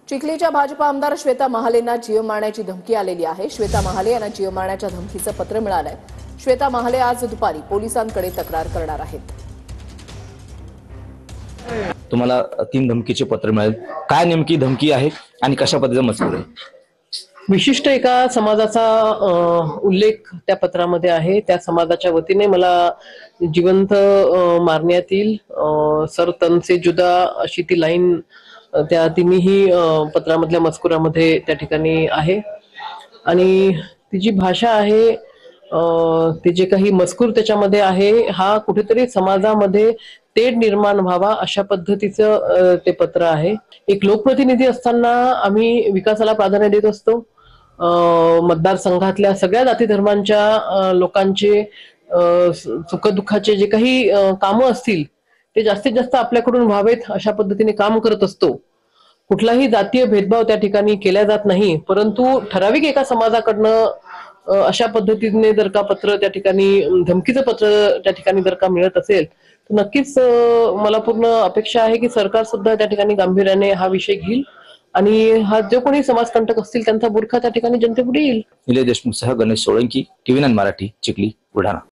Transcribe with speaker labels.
Speaker 1: चिखलीच्या भाजपा आमदार श्वेता महालेंना जीव मारण्याची धमकी आलेली आहे। श्वेता महाले यांना जीव मारण्याच्या धमकीचं पत्र मिळालंय। श्वेता महाले आज दुपारी पोलिसांकडे तक्रार करणार आहेत।
Speaker 2: तुम्हाला 3 धमकीचे पत्र मिळाले, काय नेमकी धमकी आहे आणि कशा पद्धतीचा मजकूर आहे?
Speaker 3: विशिष्ट एका समाजाचा उल्लेख त्या पत्रामध्ये आहे। त्या समाजाच्या वतीने मला जिवंत मारण्यात येईल, सर तन से जुदा अशी ती लाईन त्या तिन्ही पत्रामधल्या मजकुरामध्ये त्या ठिकाणी आहे। आणि ती जी भाषा आहे, ते जे काही मजकूर त्याच्यामध्ये आहे, हा कुठेतरी समाजामध्ये तेढ निर्माण व्हावा अशा पद्धतीचं ते पत्र आहे। एक लोकप्रतिनिधी असताना आम्ही विकासाला प्राधान्य देत असतो। मतदारसंघातल्या सगळ्या जाती धर्मांच्या लोकांचे सुखदुःखाचे जे काही कामं असतील ते जास्तीत जास्त आपल्याकडून व्हावेत अशा पद्धतीने काम करत असतो। कुठलाही जातीय भेदभाव त्या ठिकाणी केला जात नाही, परंतु ठराविक एका समाजाकडनं अशा पद्धतीने जर का पत्र त्या ठिकाणी, धमकीचं पत्र त्या ठिकाणी जर का मिळत असेल तर नक्कीच मला पूर्ण अपेक्षा आहे की सरकार सुद्धा त्या ठिकाणी गांभीर्याने हा विषय घेईल आणि हा जो कोणी समाजकंटक असतील त्यांचा बुरखा त्या ठिकाणी जनतेपुढे येईल।
Speaker 2: निलेश देशमुख सह गणेश सोळंकी, TV9 मराठी, चिखली, बुलढाणा।